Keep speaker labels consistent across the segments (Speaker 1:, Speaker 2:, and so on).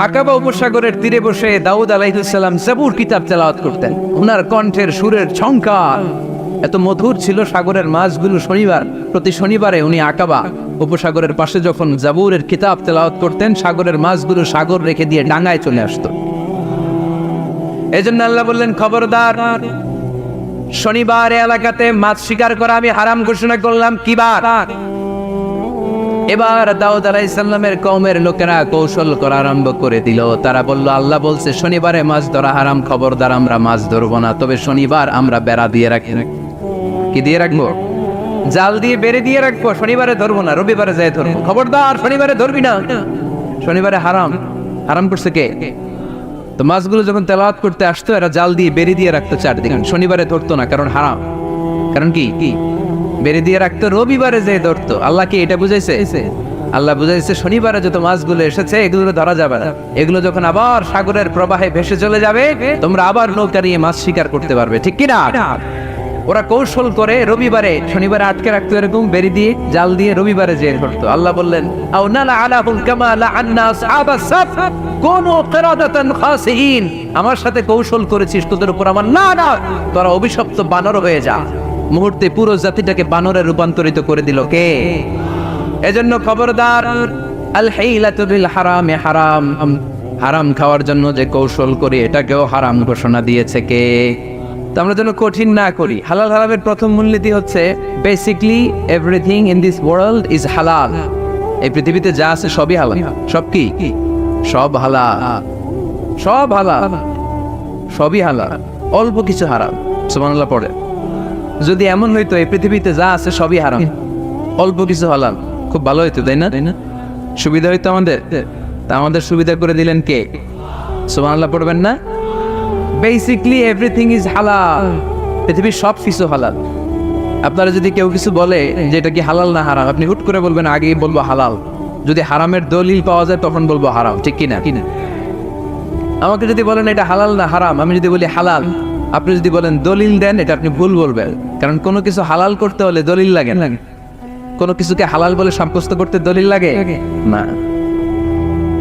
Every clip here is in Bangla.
Speaker 1: আকাবা উপসাগরের তীরে বসে দাউদ আলাইহিস সালাম জাবুর কিতাব তেলাওয়াত করতেন। ওনার কণ্ঠের সুরের ঝংকার এত মধুর ছিল, সাগরের মাছগুলো প্রতি শনিবারে উনি আকাবা উপসাগরের পাশে যখন জাবুরের কিতাব তেলাওয়াত করতেন, সাগরের মাছগুলো সাগর রেখে দিয়ে ডাঙায় চলে আসতো। এজন্য আল্লাহ বললেন, খবরদার, শনিবার এলাকাতে মাছ শিকার করা আমি হারাম ঘোষণা করলাম। কি বার? এবার দাউদ আলাইহিস সালামের কওমের লোকেরা কৌশল করা আরম্ভ করে দিল। তারা বলল, আল্লাহ বলছে শনিবারে মাছ ধরা হারাম, খবরদার আমরা মাছ ধরবো না, তবে শনিবার আমরা বেড়া দিয়ে রাখি। কি দিয়ে রাখবো? জাল দিয়ে বেড়ে দিয়ে রাখবো। শনিবারে ধরবো না, রবিবারে যাই ধরবো। খবরদার শনিবারে ধরবি না, শনিবারে হারাম। হারাম করছে কে? তো মাছগুলো যখন তেলাওয়াত করতে আসতো, এরা জাল দিয়ে বেড়ে দিয়ে রাখতো চারদিকে, শনিবারে ধরতো না, কারণ হারাম। কারণ কি? বেড়ে দিয়ে রাখতো, রবিবারে যে ধরতো। আল্লাহ কি এটা বুঝাইছে? আল্লাহ বুঝাইছে শনিবারে যত মাছগুলো এসেছে এগুলো ধরা যাবে না, এগুলো যখন আবার সাগরের প্রবাহে ভেসে চলে যাবে, তোমরা আবার নৌকা নিয়ে মাছ শিকার করতে পারবে। ঠিক কিনা? ওরা কৌশল করে রবিবারে শনিবারে আটকে রাখতো, এরকম বেরি দিয়ে জাল দিয়ে রবিবারে যে ধরতো। আল্লাহ বললেন, আও নালা আলাহুম কামা লাআন্না আসহাবাস সাফ কুনু কিরাদাতান খাসিইন। আমার সাথে কৌশল করেছিস, তোদের উপর আমার না, তোরা অভিশপ্ত বানর হয়ে যা। মুহূর্তে পুরো জাতিটাকে বানরে রূপান্তরিত করে দিল কে? এজন্য খবরদার, আল হাইলাতু বিল হারামে হারাম, হারাম খাওয়ার জন্য যে কৌশল করি এটাকেও হারাম ঘোষণা দিয়েছে কে? তো আমরা যেন কঠিন না করি। হালাল হারামের প্রথম মূলনীতি হচ্ছে basically everything in this world is হালাল। এই পৃথিবীতে যা আছে সবই হালাল। সব কি? সব হালাল, সব হালাল, সবই হালাল, অল্প কিছু হারাম। সুবহানাল্লাহ পড়ে। যদি এমন হইতো এই পৃথিবীতে যা আছে সবই হারাম, অল্প কিছু হালাল, খুব ভালো হইতো, তাই না? সুবিধা হইতো আমাদের। তা আমাদের সুবিধা করে দিলেন কে? সুবহানাল্লাহ পড়বেন না? বেসিকলি এভরিথিং ইজ হালাল, পৃথিবীর সব কিছু হালাল। আপনারা যদি কেউ কিছু বলে যে এটা কি হালাল না হারাম, আপনি হুট করে বলবেন আগেই বলবো হালাল। যদি হারামের দলিল পাওয়া যায় তখন বলবো হারাম। ঠিক কিনা? আমাকে যদি বলেন এটা হালাল না হারাম, আমি যদি বলি হালাল, আপনি যদি বলেন দলিল দেন, এটা আপনি ভুল বলবেন। কারণ কোনো কিছু হালাল করতে হলে দলিল লাগে না। কোনো কিছুকে হালাল বলে সাব্যস্ত করতে দলিল লাগে না।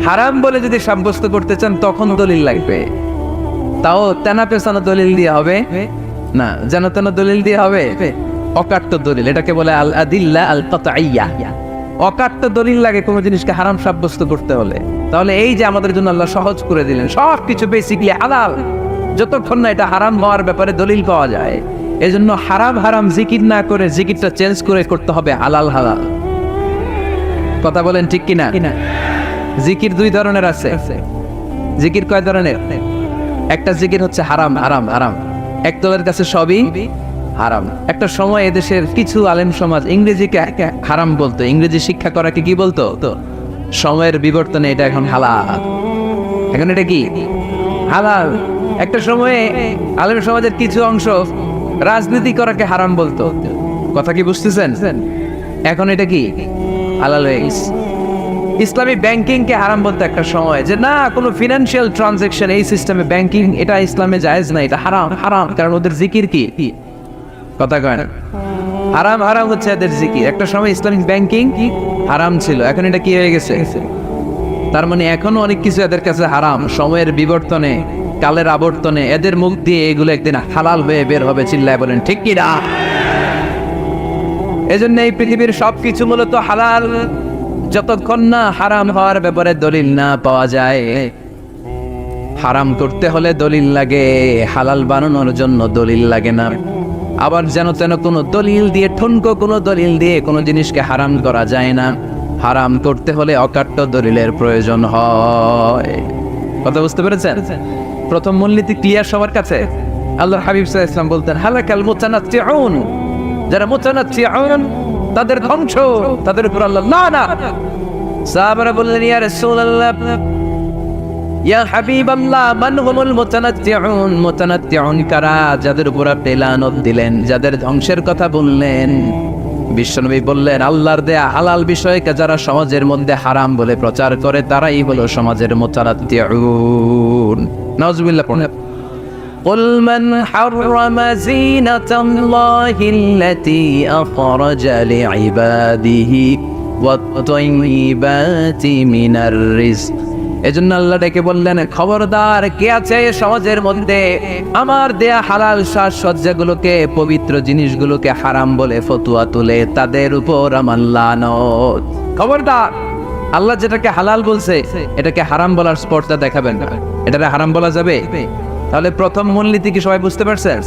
Speaker 1: হারাম বলে যদি সাব্যস্ত করতে চান তখন দলিল লাগবে, তাও তেনা পেছানো দলিল দিয়ে হবে না, যেন তেন দলিল দিয়ে হবে, অকাট্য দলিল। এটাকে বলে আল আদিল্লা আল কাতঈয়া। অকাট্য দলিল লাগে কোনো জিনিসকে হারাম সাব্যস্ত করতে হলে। তাহলে এই যে আমাদের জন্য আল্লাহ সহজ করে দিলেন, সব কিছু বেসিকলি হালাল, যতক্ষণ না এটা হারাম হওয়ার ব্যাপারে দলিল পাওয়া যায়। এজন্য হারাম হারাম জিকির না করে জিকিরটা চেঞ্জ করে করতে হবে হালাল হালাল। কথা বলেন ঠিক কিনা? জিকির দুই ধরনের আছে। জিকির কয় ধরনের? একটা জিকির হচ্ছে হারাম হারাম হারাম, একদলের কাছে সবই হারাম। একটা সময় এদেশের কিছু আলেম সমাজ ইংরেজিকে হারাম বলতো, ইংরেজি শিক্ষা করাকে কি বলতো? তো সময়ের বিবর্তনে এটা এখন হালাল। এখন এটা কি? হালাল। একটা সময়ে আলেম সমাজের কিছু অংশ রাজনীতি করাকে হারাম বলতো। কথা কি বুঝতেছেন? এখন এটা কি? হালাল হয়ে গেছে। ইসলামী ব্যাংকিং কে হারাম বলতো একটা সময়, যে না, কোনো ফিনান্সিয়াল ট্রানজাকশন এই সিস্টেমে ব্যাংকিং এটা ইসলামে জায়েজ না, এটা হারাম হারাম, কারণ ওদের জিকির কি? কথা কয় না? হারাম হারাম হচ্ছে এদের জিকির। একটা সময় ইসলামিক ব্যাংকিং হারাম ছিল, এখন এটা কি হয়ে গেছে? তার মানে এখনো অনেক কিছু এদের কাছে হারাম। সময়ের বিবর্তনে, কালের আবর্তনে এদের মুখ দিয়ে এগুলো একদিন হালাল হয়ে বের হবে। চিল্লায় বলেন ঠিক কি না? এজন্য এই পৃথিবীর সবকিছু মূলত হালাল, যতক্ষণ না হারাম হওয়ার ব্যাপারে দলিল না পাওয়া যায়। হারাম করতে হলে দলিল লাগে, হালাল বানানোর জন্য দলিল লাগে না। আবার যেন তেন কোনো দলিল দিয়ে, ঠুনকো কোনো দলিল দিয়ে কোনো জিনিসকে হারাম করা যায় না। হারাম করতে হলে অকাট্য দলিলের প্রয়োজন হয়। কথা বুঝতে পেরেছেন? প্রথম মূলনীতি ক্লিয়ার সবার কাছে? আল্লাহর হাবিব সাল্লাল্লাহু আলাইহি ওয়াসাল্লাম বলতেন, হালাকাল মুতানাত্তিউন, যারা মুতানাত্তিউন তাদের ধ্বংস, তাদের উপর আল্লাহ লানত। সাহাবারা বললেন, ইয়া রাসূলুল্লাহ, ইয়া হাবিবাল্লাহ, মান হুমুল মুতানাত্তিউন? মুতানাত্তিউন কারা যাদের উপর আপনি লানত দিলেন, যাদের ধ্বংসের কথা বললেন? বিশ্বনবী বললেন, আল্লাহর দেয়া হালাল বিষয়কে যারা সমাজের মধ্যে হারাম বলে প্রচার করে তারাই হলো সমাজের মুতানাত্তিউন। নাউজুবিল্লাহ পড়েন। قل من حرم زينة الله التي أخرج لعباده والطيبات من الرزق এজন্য আল্লাহ ডেকে বললেন, খবরদার, কে আছে সমাজের মধ্যে আমার দেয়া হালাল সাজসজ্জাগুলোকে, পবিত্র জিনিসগুলোকে হারাম বলে ফতুয়া তুলে, তাদের উপর আমার লানত। খবরদার, আল্লাহ যেটাকে হালাল বলছে এটাকে হারাম বলার স্পর্ধা দেখাবেন না। এটাকে হারাম বলা যাবে? তাহলে প্রথম মূলনীতি কি সবাই বুঝতে পারছেন?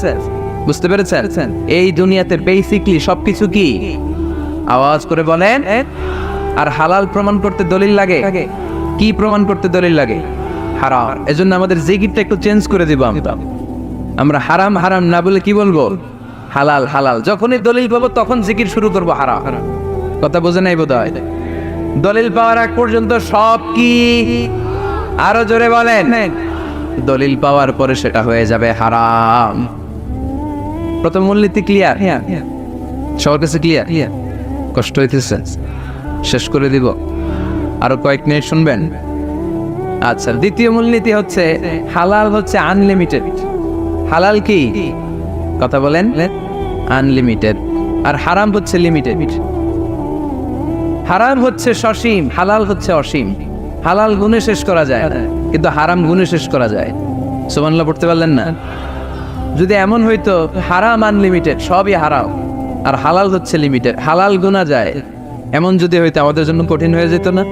Speaker 1: বুঝতে পেরেছেন? এই দুনিয়াতে বেসিকলি সবকিছু কি? আওয়াজ করে বলেন। আর হালাল প্রমাণ করতে দলিল লাগে। কি প্রমাণ করতে দলিল লাগে? হারাম। এজন্য আমাদের জিকিরটা একটু চেঞ্জ করে দিব। আমরা হারাম হারাম না বলে কি বলবো? হালাল হালাল। যখনই দলিল পাবো তখন জিকির শুরু করবো হারাম। কথা বোঝে নাই বোধহয়? দলিল পাওয়ার আগ পর্যন্ত সব কি? আরো জোরে বলেন। দলিল পাওয়ার পরে সেটা হয়ে যাবে হারাম। প্রথম মূলনীতি ক্লিয়ার? সবার কাছে ক্লিয়ার? কষ্ট হইতেছে? শেষ করে দিব, আরো কয়েক মিনিট শুনবেন? আচ্ছা, দ্বিতীয় মূলনীতি হচ্ছে হালাল হচ্ছে আনলিমিটেড। হালাল কি? কথা বলেন। আনলিমিটেড। আর হারাম হচ্ছে লিমিটেড। হারাম হচ্ছে সসীম, হালাল হচ্ছে অসীম। হালাল গুণে শেষ করা যায় কিন্তু হারাম গুণে শেষ করা যায়। সুবহানাল্লাহ পড়তে পারলেন না? যদি এমন হইতো হারাম আনলিমিটেড, সবই হারাম, আর হালাল হচ্ছে লিমিটেড, হালাল গুণা যায়, এমন যদি হইতো আমাদের জন্য কঠিন হয়ে যেত না?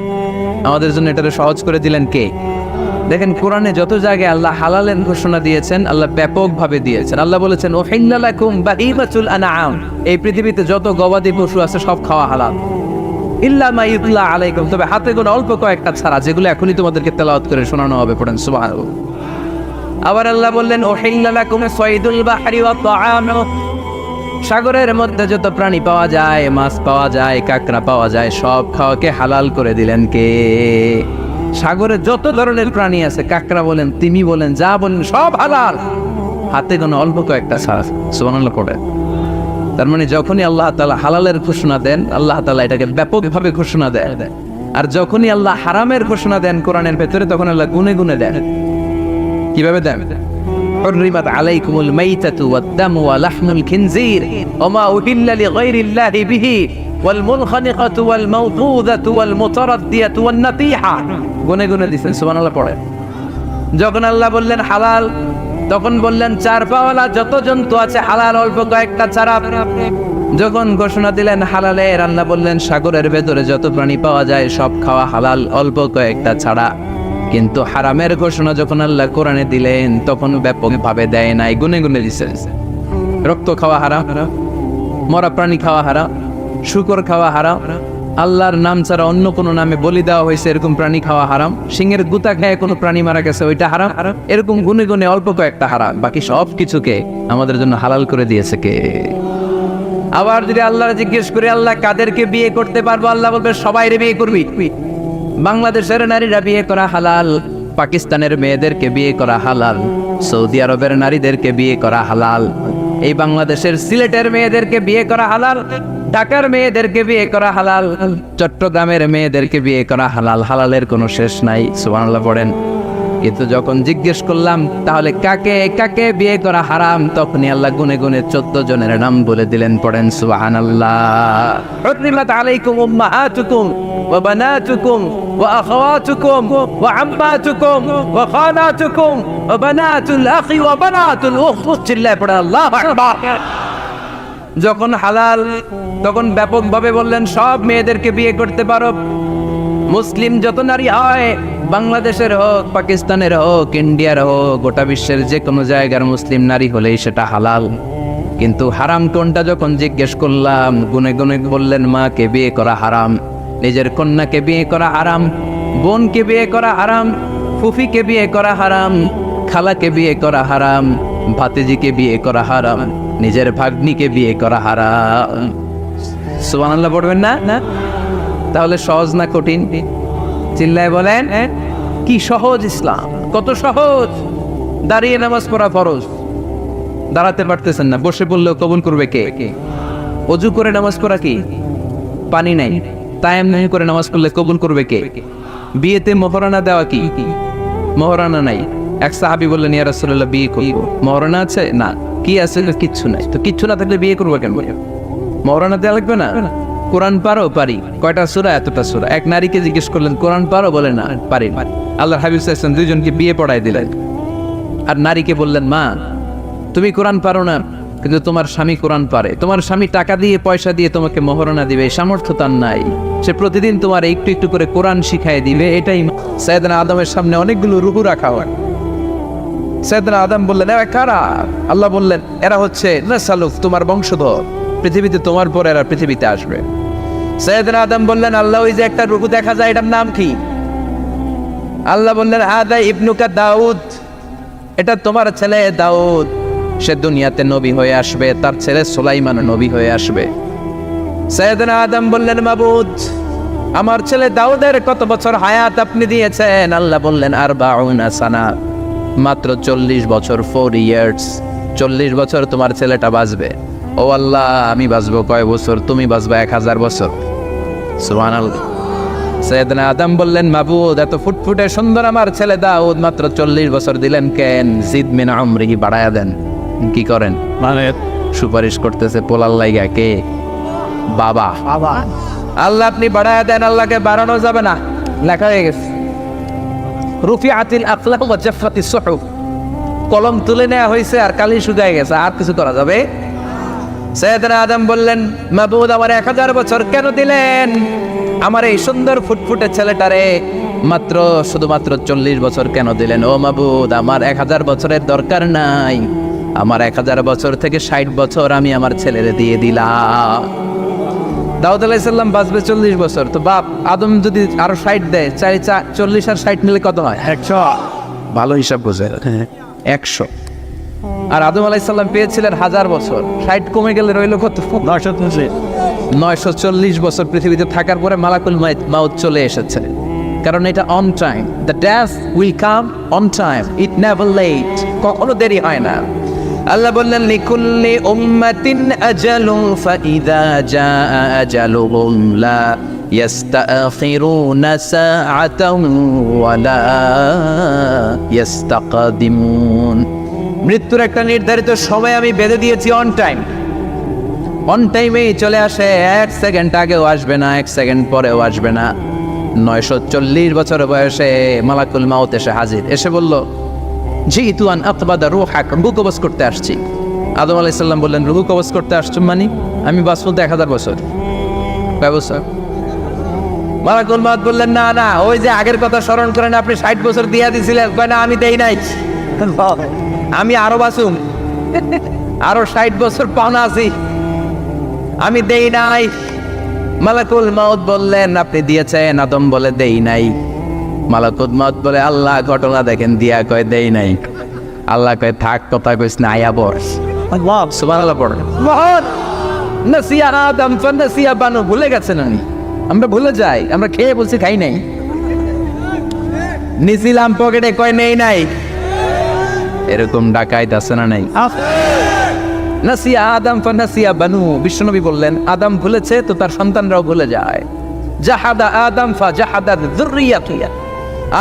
Speaker 1: আমাদের জন্য এটাকে সহজ করে দিলেন কে? দেখেন, কোরআনে যত জায়গায় আল্লাহ হালালের ঘোষণা দিয়েছেন, আল্লাহ ব্যাপকভাবে দিয়েছেন। আল্লাহ বলেছেন, উহিল্লা লাকুম বাহিমাতুল আনআম, এই পৃথিবীতে যত গবাদি পশু আছে সব খাওয়া হালাল, ইল্লা মা ইউতলা আলাইকুম, তবে হাতে গোনা অল্প কয়েকটা ছাড়া, যেগুলো এখনই তোমাদেরকে তেলাওয়াত করে শোনানো হবে। পড়েন সুবহানাল্লাহ। আবার আল্লাহ বললেন, উহিল্লা লাকুম সাইদুল বাহরি ওয়া তাআমু, সাগরের মধ্যে যত প্রাণী পাওয়া যায়, মাছ পাওয়া যায়, কাঁকড়া পাওয়া যায়, সব খাওয়াকে হালাল করে দিলেন কে? সাগরে যত ধরনের প্রাণী আছে, কাঁকড়া বলেন, তিমি বলেন, যা বলেন, সব হালাল, হাতে গোনা অল্প কয়েকটা ছাড়া। সুবহানাল্লাহ পড়ে। তার মানে যখনই আল্লাহ তাআলা হালালের ঘোষণা দেন, আল্লাহ তাআলা এটাকে ব্যাপকভাবে ঘোষণা দেন। আর যখনই আল্লাহ হারামের ঘোষণা দেন কোরআনের ভেতরে, তখন আল্লাহ গুনে গুনে দেন। কিভাবে দেন? حرمت عليكم الميتة والدم ولحم الخنزير وما أهل لغير الله به والمنخنقة والموقوذة والمتردية والنطيحة। গুনে গুনে দিয়েছেন। সুবহানাল্লাহ পড়ে। যখন আল্লাহ বললেন হালাল, তখন বললেন চার পাওয়ালা যত জন্তু আছে হালাল, অল্প কয়েকটা ছাড়া। যখন ঘোষণা দিলেন হালালের, আল্লাহ বললেন সাগরের ভেতরে যত প্রাণী পাওয়া যায় সব খাওয়া হালাল, অল্প কয়েকটা ছাড়া। কিন্তু হারামের ঘোষণা যখন আল্লাহ কোরআনে দিলেন, তখন ব্যাপকভাবে দেয় নাই, গুনে গুনে দিয়েছেন। রক্ত খাওয়া হারাম, মরা প্রাণী খাওয়া হারাম, শুকর খাওয়া হারাম, আল্লাহর নাম ছাড়া অন্য কোনো নামে বলি দেওয়া হয়েছে এরকম প্রাণী খাওয়া হারাম, সিংহের গুতা খেয়ে কোনো প্রাণী মারা গেছে ওইটা হারাম। এরকম গুনে গুনে অল্প কয়েকটা হারাম, বাকি সব কিছুকে আমাদের জন্য হালাল করে দিয়েছে কে? আবার যদি আল্লাহ জিজ্ঞেস করে, আল্লাহ কাদেরকে বিয়ে করতে পারবো? আল্লাহ বলবে সবাইরে বিয়ে করবি। বাংলাদেশের নারীরা বিয়ে করা হালাল, পাকিস্তানের মেয়েদেরকে বিয়ে করা হালাল, সৌদি আরবের নারীদেরকে বিয়ে করা হালাল, এই বাংলাদেশের সিলেটের মেয়েদেরকে বিয়ে করা হালাল, ঢাকার মেয়েদেরকে বিয়ে করা হালাল, চট্টগ্রামের মেয়েদেরকে বিয়ে করা হালাল। হালালের কোনো শেষ নাই। সুবহানাল্লাহ পড়েন। কিন্তু যখন জিজ্ঞেস করলাম তাহলে কাকে কাকে বিয়ে করা হারাম, তখনই আল্লাহ গুনে গুনে 14 জনের নাম বলে দিলেন। পড়েন সুবহানাল্লাহ। হুররিমাত আলাইকুম উম্মাহাতুকুম ওয়া বানাতুকুম ওয়া আখাওয়াতুকুম ওয়া আম্মাতুকুম ওয়া খালাতুকুম ওয়া বানাতুল আখি ওয়া বানাতুল উখত। চিল্লায় পড়ে আল্লাহু আকবার। যখন হালাল, তখন ব্যাপকভাবে বললেন সব মেয়েদেরকে বিয়ে করতে পারো। মুসলিম যত নারী হয়, বাংলাদেশের হোক, পাকিস্তানের হোক, ইন্ডিয়ার হোক, গোটা বিশ্বের যে কোনো জায়গার মুসলিম নারী হলেই সেটা হালাল। কিন্তু হারাম কোনটা যখন জিজ্ঞেস করলাম, গুনে গুনে বললেন মাকে বিয়ে করা হারাম, নিজের কন্যাকে বিয়ে করা হারাম, বোনকে বিয়ে করা হারাম, ফুফিকে বিয়ে করা হারাম, খালাকে বিয়ে করা হারাম, ভাতিজিকে বিয়ে করা হারাম, নিজের ভাগ্নিকে বিয়ে করা হারাম। সুবহানাল্লাহ পড়বেন না? তাহলে সহজ না কঠিন? চিল্লায় বলেন। কি সহজ ইসলাম, কত সহজ। দাঁড়িয়ে নামাজ পড়া ফরজ, দাঁড়াতে পারতেছেন না, বসে পড়লেও কবুল করবে কে? ওযু করে নামাজ পড়া কি? পানি নাই, তায়াম নাই করে নামাজ পড়লে কবুল করবে কে? বিয়েতে মোহরানা দেওয়া কি? মোহরানা নাই। এক সাহাবী বললেন, ইয়া রাসূলুল্লাহ বিয়ে করব, মোহরানা আছে? না। কি আছে? কিচ্ছু নাই। তো কিচ্ছু না থাকলে বিয়ে করবো কেন? মোহরানা দেওয়া লাগবে না? কোরআন পারো? পারি। কয়টা সূরা? এতটা সূরা। এক নারীকে জিজ্ঞেস করলেন কোরআন পারো? বলে না, পারি। আল্লাহর হাবিব সাল্লাল্লাহু আলাইহি ওয়াসাল্লাম দুইজনকে বিয়ে পড়ায় দিলেন। আর নারীকে বললেন, মা তুমি কোরআন পারো না, কিন্তু তোমার স্বামী কোরআন পারে। তোমার স্বামী টাকা দিয়ে পয়সা দিয়ে তোমাকে মোহরণা দিবে, সামর্থ্য তার নাই। সে প্রতিদিন তোমার একটু একটু করে কোরআন শিখাই দিবে। এটাই সাইয়েদনা আদমের সামনে অনেকগুলো রুহু রাখা হয়। সাইয়েদনা আদম বললেন, এরা কারা? আল্লাহ বললেন, এরা হচ্ছে নাসালুক, তোমার বংশধর, পৃথিবীতে তোমার পর এরা পৃথিবীতে আসবে। সাইয়েদনা আদম বললেন, আল্লাহ ওই যে একটা রুহু দেখা যায়, এটার নাম কি? আল্লাহ বললেন, হাদা ইবনুকা দাউদ, এটা তোমার ছেলে দাউদ, সে দুনিয়াতে নবী হয়ে আসবে, তার ছেলে সুলাইমান নবী হয়ে আসবে। সাইয়েদনা আদম বললেন, মাবুদ আমার ছেলে দাউদের কত বছর হায়াত আপনি দিয়েছেন? আল্লাহ বললেন, 40 সানা, মাত্র 40 বছর, 4 ইয়ার্স। 40 বছর তোমার ছেলেটা বাঁচবে। ও আল্লাহ, আমি বাঁচবো কয় বছর? তুমি বাঁচবা 1000 বছর। সুবহানাল্লাহ। সাইয়েদনা আদম বললেন, মাবুদ এত ফুটফুটে সুন্দর আমার ছেলে দাউদ, মাত্র 40 বছর দিলেন কেন? জিদ মিন আমরিহি, বাড়ায়া দেন। কি করেন? মানে সুপারিশ করতেছে পোলার লাইগা। কে? বাবা। আল্লাহ আপনি বাড়ায়া দেন। আল্লাহকে বাড়ানো যাবে না, লেখা হয়ে গেছে। রুফিআতিল আকলাম ওয়া জাফফাতিস সুহুফ, কলম তুলে নেওয়া হয়েছে আর কালি শুকায় গেছে, আর কিছু করা যাবে? সাইয়েদনা আদম বললেন, মাবুদ আমার 1000 বছর কেন দিলেন? আমার এই সুন্দর ফুটফুটে ছেলেটারে মাত্র শুধুমাত্র 40 বছর কেন দিলেন? ও মাবুদ, আমার 1000 বছরের দরকার নাই, আমার 1000 বছর থেকে 60 বছর আমি আমার ছেলেরে দিয়ে দিলাম। দাউদ আলাইহিস সালাম বাঁচবে 40 বছর, তো বাপ আদম যদি আরো 60 দেয়, 40 আর 60 নিলে কত হয়? 100। ভালো হিসাব বোঝে, 100। আর আদম আলাইহিস সালাম পেয়েছিলেন 1000 বছর, 60 কমে গেলে রইল কত? 940 বছর পৃথিবীতে থাকার পরে মালাকুল মাউত চলে এসেছে। কারণ এটা on time, the death will come on time, it never late, কখনো দেরি হয় না। আল্লাহ বললেন, লিকুল্লি উম্মাতিন আজালুন ফাইযা জাআ আজালুহুম লা ইস্তাখিরুনা সাআতান ওয়া লা ইস্তাকদিমুন। মৃত্যুর একটা নির্ধারিত সময় আমি বেঁধে দিয়েছি, অন টাইম। অন টাইমেই চলে আসে, 1 সেকেন্ড আগেও আসবে না, 1 সেকেন্ড পরেও আসবে না। 940 বছর বয়সে মালাকুল মাউত এসে হাজির, এসে বলল, জিতু আন আকবাদা রূহাক, রূহ কবজ করতে আসছি। আদম আলাইহিস সালাম বললেন, রূহ কবজ করতে আসছো মানে? আমি বাঁচবো 1000 বছর। কয় বছর? মালাকুল মাউত বললেন, না না, ওই যে আগের কথা স্মরণ করেন, আপনি 60 বছর দিয়া দিছিলেন। কয় না, আমি দেই নাই, আমি আরো বাঁচুম, আরো 60 বছর পাওনা আছি, আমি দেই নাই। মালাকুল মাউত বললেন, আপনি দিয়েছেন? আদম বলে, দেই নাই। মালাকুল মাউত বলে, আল্লাহ ঘটনা দেখেন, দিয়া কয় দেই নাই। আল্লাহ কয়, থাক, কথা কইস না, আয়া বস। সুবহানাল্লাহ পড়ে। নাসিয়া আদম ফানাসিয়া বানু, ভুলে গেছেন উনি। আমরা ভুলে যাই, আমরা খেয়ে বলছি খাই নাই, নিছিলাম পকেটে, কয় নেই নাই। এরকম ডাকাইত আছে না নাই? নাসিয়া আদম ফানাসিয়া বানু, বিশ্বনবী বললেন, আদম ভুলেছে তো তার সন্তানরাও ভুলে যায়। জাহাদা আদম ফাজাহাদা যুররিয়াতুহু,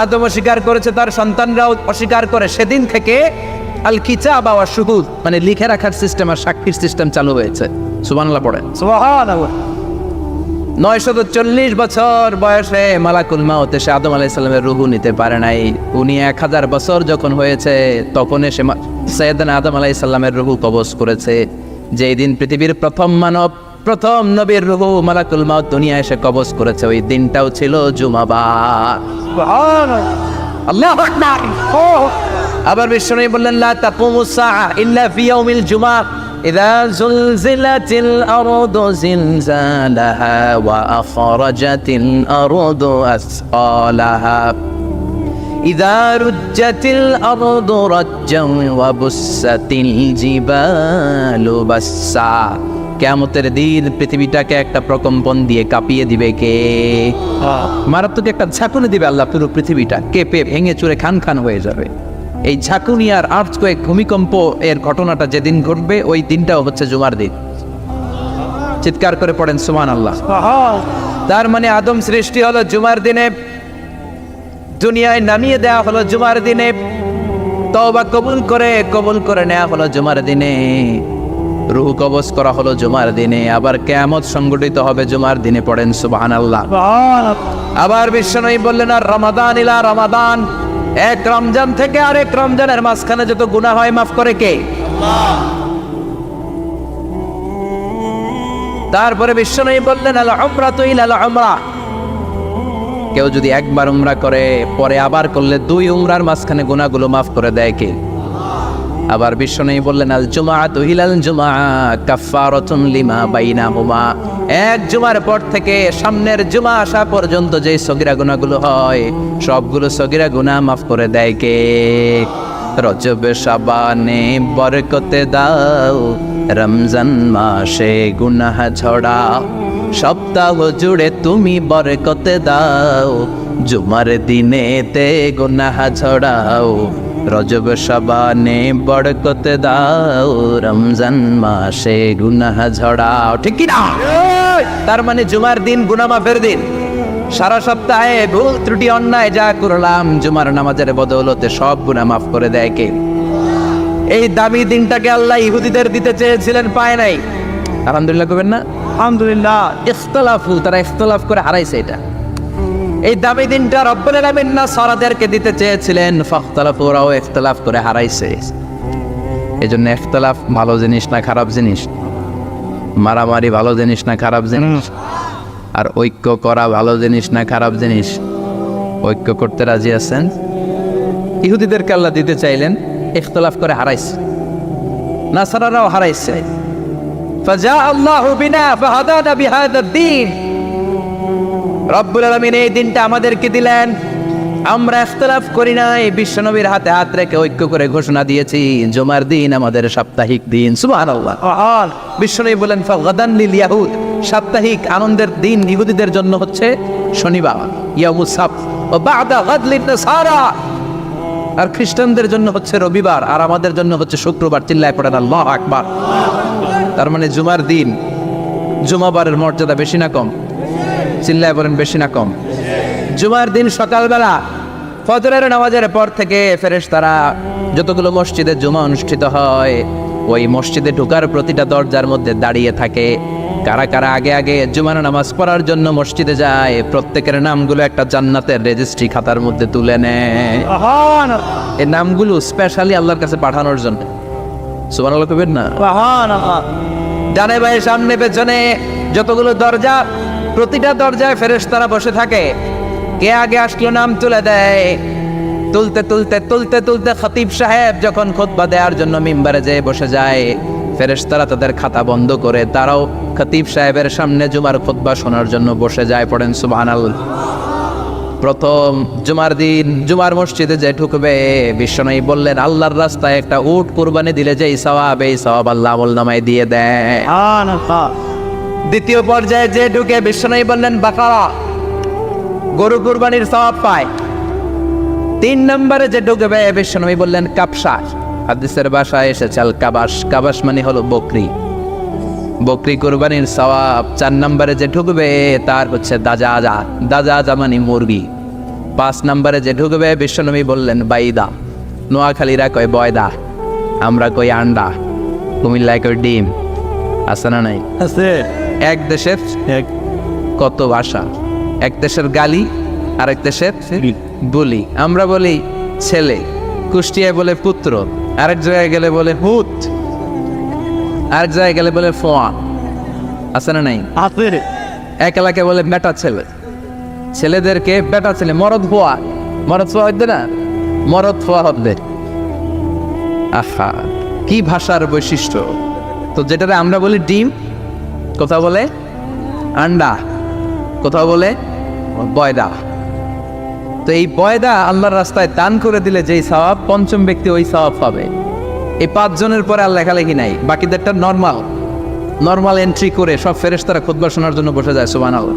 Speaker 1: আদম অস্বীকার করেছে, তার সন্তানরাও অস্বীকার করে। সেদিন থেকে আল কিতাব ওয়া শুহুদ, মানে লিখে রাখার সিস্টেম আর সাক্ষীর সিস্টেম চালু হয়েছে। সুবহানাল্লাহ পড়েন। সুবহানাল্লাহ। 940 বছর বয়সে মালাকুল মাউত এসে আদম আলাইহিস সালামের রূহ নিতে পারে নাই। উনি 1000 বছর যখন হয়েছে তখন এসে সাইয়েদনা আদম আলাইহিস সালামের রূহ কবজ করেছে। যেই দিন পৃথিবীর প্রথম মানব, প্রথম নবীর রূহ মালাকুল মাউত দুনিয়া এসে কবজ করেছে, ওই দিনটাও ছিল জুমাবার। সুবহানাল্লাহ, আল্লাহু আকবার। আবার বিশ্বনবী বললেন, লা তাকুমুস সাআ ইল্লা ফি ইয়াউমিল জুমআহ, ইযা যুলজিলাতিল আরদু জিলজালাহা ওয়া আখরাজাতিল আরদু আসকালাহা, ইযা রুজ্জাতিল আরদু রাজ্জান ওয়া বুসাতিল জিবালু বাসসা। কিয়ামতের দিন পৃথিবীটাকে একটা প্রকম্পন দিয়ে কাঁপিয়ে দিবে কে? মারাত্মক একটা ঝাঁকুনি দিবে আল্লাহ, পুরো পৃথিবীটা কেঁপে ভেঙে চুরে খান খান হয়ে যাবে। এই ঝাঁকুনি আর আর্থকোয়েক, ভূমিকম্প এর ঘটনাটা যেদিন ঘটবে ওই দিনটাও হচ্ছে জুমার দিন। চিৎকার করে পড়েন সুবহানাল্লাহ। তার মানে আদম সৃষ্টি হলো জুমার দিনে, দুনিয়ায় নামিয়ে দেওয়া হলো জুমার দিনে, তওবা কবুল করে নেওয়া হলো জুমার দিনে। রূহ কবজ করা হলো জুমার দিনে, আবার কিয়ামত সংগঠিত হবে জুমার দিনে। পড়েন সুবহানাল্লাহ। আবার বিশ্বনবী বললেন, আর রমাদান ইলা রমাদান, এক রমজান থেকে আরেক রমজানের মাঝখানে যত গুনাহ হয় মাফ করে কে? আল্লাহ। তারপরে বিশ্বনবী বললেন, আল উমরাতু ইলাল উমরা, কেউ যদি একবার উমরা করে পরে আবার করলে 2 উমরার মাঝখানে গুনাহগুলো মাফ করে দেয় কে? আবার বিশ্বনবী বললেন, আল জুমআতু ইলাল জুমআ কাফফারাতুন লিমা বাইনাহুমা, এক জুমার পর থেকে সামনের জুমা আসা পর্যন্ত যে সগীরা গুনাহগুলো হয় সবগুলো সগীরা গুনাহ মাফ করে দেয় কে? রজব শাবানে বরকতে দাও, রমজান মাসে গুনাহ ঝড়াও, সপ্তাহ জুড়ে তুমি বরকতে দাও, জুমার দিনেতে গুনাহ ঝড়াও, রজব শাবানে বরকতে দাও, রমজান মাসে গুনাহ ঝড়াও। ঠিক কি না? তার মানে জুমার দিন গুনাহ মাফের দিন। সারা সপ্তাহে ভুল ত্রুটি অন্যায় যা করলাম জুমার নামাজের বদৌলতে সব গুনাহ মাফ করে দেয় কে? এই দামি দিনটাকে আল্লাহ ইহুদিদের দিতে চেয়েছিলেন, পায় নাই। আলহামদুলিল্লাহ করবেন না? আলহামদুলিল্লাহ। ইখতিলাফু, তারা ইখতিলাফ করে হারাইছে এটা। এই দামি দিনটা রব্বুল আলামিন নাসারাদেরকে দিতে চেয়েছিলেন, ফাখতালাফু, ওরাও ইখতিলাফ করে হারাইছে। এজন্য ইখতিলাফ ভালো জিনিস না খারাপ জিনিস? মারামারি ভালো জিনিস না খারাপ জিনিস? আর ঐক্য করা ভালো জিনিস না খারাপ জিনিস? ঐক্য করতে রাজি আছেন? ইহুদিদেরকে আল্লাহ দিতে চাইলেন, ইখতিলাফ করে হারাইছে। নাসারারাও হারাইছে। ফাজা আল্লাহু বিনা ফাহাদানা বিহাদা দ্বীন, রব্বুল আলামিন এই দিনটা আমাদেরকে দিলেন, আমরা ইখতিলাফ করি নাই, বিশ্বনবীর হাতে হাত রেখে ঐক্য করে ঘোষণা দিয়েছি জুমার দিন আমাদের সাপ্তাহিক দিন। সুবহানাল্লাহ। বিশ্বনবী বলেন, ফাগাদান লিল ইয়াহুদ, সাপ্তাহিক আনন্দের দিন ইহুদিদের জন্য হচ্ছে শনিবার, ইয়াউমুস সাbt, ও বা'দা গাদ লিন নাসারা, আর খ্রিস্টানদের জন্য হচ্ছে রবিবার, আর আমাদের জন্য হচ্ছে শুক্রবার। চিল্লায় পড়েন আল্লাহু আকবার। তার মানে জুমার দিন, জুমাবারের মর্যাদা বেশি না কম? চিল্লায় বলেন বেশি না কম? জুমার দিন সকালবেলা ফজরের নামাজের পর থেকে ফেরেশতারা যতগুলো মসজিদে জুমা অনুষ্ঠিত হয় ওই মসজিদে ঢোকার প্রতিটা দরজার মধ্যে দাঁড়িয়ে থাকে। কারা কারা আগে আগে জুমার নামাজ পড়ার জন্য মসজিদে যায়, প্রত্যেকের নামগুলো একটা জান্নাতের রেজিস্ট্রি খাতার মধ্যে তুলে নেয়। এই নামগুলো স্পেশালি আল্লাহর কাছে পাঠানোর জন্য। সুবহানাল্লাহ কইবেন না? ডানে বাঁয়ে সামনে পেছনে যতগুলো দরজা, প্রতিটা দরজায় ফেরেশতারা বসে থাকে। কে আগে আসলো নাম তুলে দেয়। তুলতে তুলতে তুলতে তুলতে খতিব সাহেব যখন খুতবা দেওয়ার জন্য মিম্বারে যেয়ে বসে যায়, ফেরেশতারা তাদের খাতা বন্ধ করে তারাও খতিব সাহেবের সামনে জুমার খুতবা শোনার জন্য বসে যায়। পড়েন সুবহানাল্লাহ। প্রথম জুমার দিন জুমার মসজিদে যে ঢুকবে, বিশ্বনবী বললেন, আল্লাহর রাস্তায় একটা উট কুরবানি দিলে যেই সওয়াব, এই সওয়াব আল্লাহ আমলনামায় দিয়ে দেয়। দ্বিতীয় পর্যায়ে যে ঢুকে, বিশ্বনবী বললেন বাকারা, গরু কুরবানির সওয়াব পায়। 3 নম্বরে যে ঢুকবে, বিশ্বনবী বললেন কাবসা, হাদিসের ভাষায় এসেছে আল কাবাস, কাবাস মানে হলো বকরি, বকরি কুরবানির সওয়াব। 4 নম্বরে যে ঢুকবে তার হচ্ছে দাজাজা, দাজাজা মানে মুরগি। 5 নম্বরে যে ঢুকবে, বিশ্বনবী বললেন বাইদা, নোয়াখালীরা কয় বয়দা, আমরা কই আন্ডা, কুমিল্লায় কই ডিম। আছে না নাই? আছে। এক দেশের কত ভাষা, এক দেশের গালি আরেক দেশের বলি। আমরা বলি ছেলে, কুষ্টিয়ায় বলে পুত্র, আরেক জায়গায় গেলে বলে হুত, আরেক জায়গায় গেলে বলে ফোয়া। আছে না নাই? আছে। এক এলাকায় বলে বেটা ছেলে, ছেলেদেরকে বেটা ছেলে, মরদ ফোয়া, মরদ ফোয়া হইতে না, মরদ ফোয়া হবে। আহা, কি ভাষার বৈশিষ্ট্য। তো যেটাতে আমরা বলি ডিম, কোথাও বলে আন্ডা, কোথাও বলে বয়দা। তো এই বয়দা আল্লাহর রাস্তায় দান করে দিলে যেই সওয়াব, পঞ্চম ব্যক্তি ওই সওয়াব পাবে। এই 5 জনের পরে আর লেখালেখি নাই, বাকিদেরটা নর্মাল এন্ট্রি করে সব ফেরেশতারা খুতবা শোনার জন্য বসে যায়। সুবহানাল্লাহ।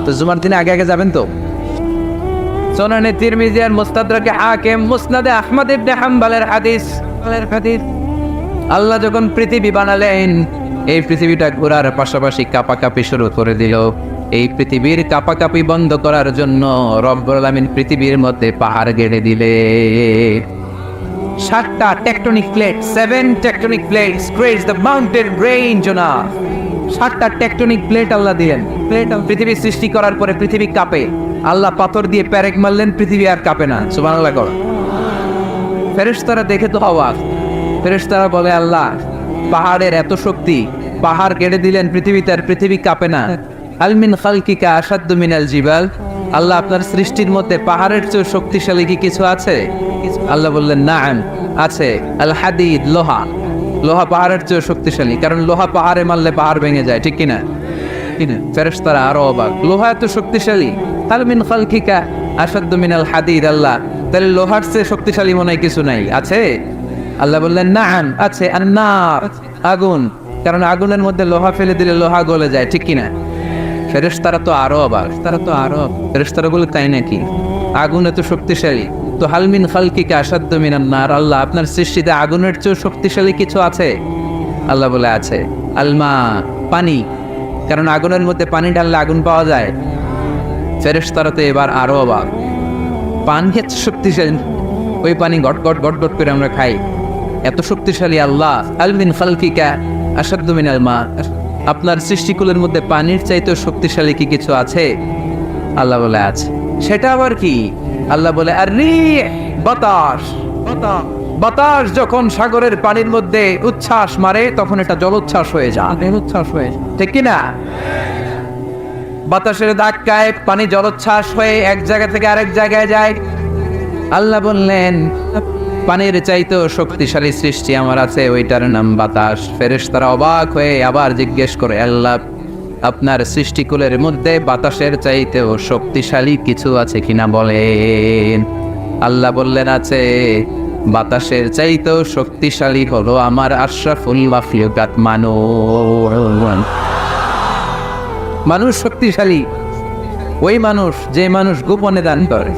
Speaker 1: তো জুমার দিনে আগে আগে যাবেন তো। সুনানে তিরমিজি আর মুস্তাদরাকে হাকিম, মুসনাদে আহমদ ইবনে হাম্বলের হাদিস, আল্লাহ যখন পৃথিবী বানালেন, এই পৃথিবীটা ঘোরার পাশাপাশি কাঁপাকাঁপি শুরু করে দিল। এই পৃথিবীর কাঁপাকাঁপি বন্ধ করার জন্য রব্বুল আলামিন পৃথিবীর মধ্যে পাহাড় গেড়ে দিলে। 7টা tectonic plate, 7 tectonic plates creates the mountain range না। 7টা টেকটনিক প্লেট আল্লাহ দিলেন। পৃথিবী সৃষ্টি করার পরে পৃথিবী কাঁপে, আল্লাহ পাথর দিয়ে পেরেক মারলেন, পৃথিবী আর কাঁপে না। সুবহানাল্লাহ কর। ফেরেশতারা দেখে তো অবাক। ফেরেশতারা বলে, আল্লাহ পাহাড়ের এত শক্তি, পাহাড় কেটে দিলেন, পৃথিবীতে আর পৃথিবী কাঁপে না। আল মিন খালকিকা আশাদ্দু মিনাল জিবাল, আল্লাহ আপনার সৃষ্টির মধ্যে পাহাড়ের চেয়ে শক্তিশালী কি কিছু আছে? আল্লাহ বললেন নাআম, আছে। আল হাদিদ, লোহা। লোহা পাহাড়ের চেয়ে শক্তিশালী, কারণ লোহা পাহাড়ে মারলে পাহাড় ভেঙে যায়, ঠিক কিনা? ফেরেশতারা আরো অবাক, লোহা এত শক্তিশালী? আল মিন খালকিকা আশাদ্দু মিনাল হাদিদ, আল্লাহ তাহলে লোহার চেয়ে শক্তিশালী মনে হয় কিছু নাই, আছে? আল্লাহ বললেন নাআম, আছে। আন-নার, আগুন, কারণ আগুনের মধ্যে লোহা ফেলে দিলে লোহা গলে যায়, ঠিক কিনা? ফেরেশতারা তো আরো অবাক, ফেরেশতারা বলে তাই নাকি? আগুন এত শক্তিশালী, তো হাল মিন খালকিকা আশাদ্দু মিনান নার, আল্লাহ আপনার সৃষ্টিতে আগুনের চেয়ে শক্তিশালী কিছু আছে? আল্লাহ বলে আছে। আলমা, পানি, কারণ আগুনের মধ্যে পানি ঢাললে আগুন পাওয়া যায়। ফেরেশতারা তো এবার আরো অবাক, পানি এত শক্তিশালী, ওই পানি গট গট গট গট করে আমরা খাই, এত শক্তিশালী আল্লাহ। আল মিন খালকিকা আশাদ্দু মিনাল মা, আপনার সৃষ্টিকুলের মধ্যে পানির চাইতে শক্তিশালী কি কিছু আছে? আল্লাহ বলে আছে। সেটা আবার কি? আল্লাহ বলে আর রিহ, বাতাস। বাতাস যখন সাগরের পানির মধ্যে উচ্ছ্বাস মারে তখন এটা জলোচ্ছ্বাস হয়ে যায়, ঠিক কিনা? বাতাসের ধাক্কায় পানি জলোচ্ছ্বাস হয়ে এক জায়গা থেকে আরেক জায়গায় যায়। আল্লাহ বললেন পানির চাইতেও শক্তিশালী সৃষ্টি আমার আছে, ওইটার নাম বাতাস। ফেরেশতারা অবাক হয়ে আবার জিজ্ঞেস করে, আল্লাহ আপনার সৃষ্টিকুলের মধ্যে বাতাসের চাইতেও শক্তিশালী কিছু আছে কিনা বলেন। আল্লাহ বললেন আছে। বাতাসের চাইতেও শক্তিশালী হলো আমার আশরাফুল মাখলুকাত মানুষ। মানুষ শক্তিশালী ওই মানুষ যে মানুষ গোপনে দান করে,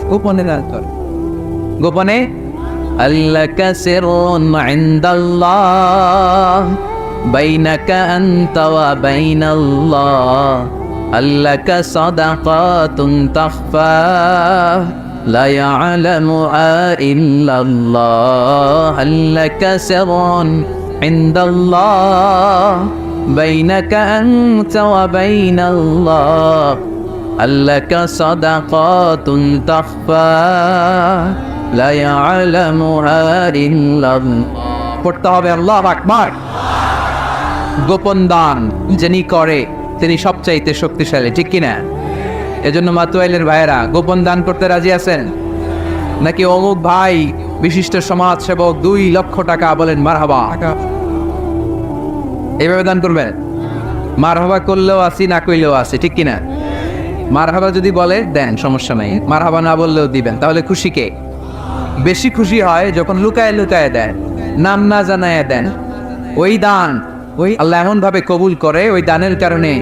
Speaker 1: গোপনে আল্লাকা সিররুন ইনদাল্লাহ বাইনাকা আনতা ওয়া বাইনাল্লাহ, আল্লাকা সাদাকাতুন তাখফা লা ইয়ালামুহা ইল্লাল্লাহ, আল্লাকা সিররুন ইনদাল্লাহ বাইনাকা আনতা ওয়া বাইনাল্লাহ, আল্লাকা সাদাকাতুন তাখফা লা ইয়ালামুহা ইল্লাল্লাহ। পড়তে হবে আল্লাহু আকবার। গোপন দান যিনি করে তিনি সবচাইতে শক্তিশালী, ঠিক কিনা? এজন্য মাতুয়াইলের ভাইয়েরা গোপন দান করতে রাজি আছেন নাকি? অমুক ভাই বিশিষ্ট সমাজ সেবক 2 লক্ষ টাকা, বলেন মারহাবা। এইভাবে দান করবেন। মারহাবা করলেও আসি, না কইলেও আসি, ঠিক কিনা? মারহাবা যদি বলে দেন, সমস্যা নাই। মারহাবা না বললেও দিবেন। তাহলে খুশি কে? বেশি খুশি হয় যখন লুকায় লুকায় দেন, নাম না জানায় দেন। ওই দান ওই আল্লাহ এমন ভাবে কবুল করে, ওই দানের কারণে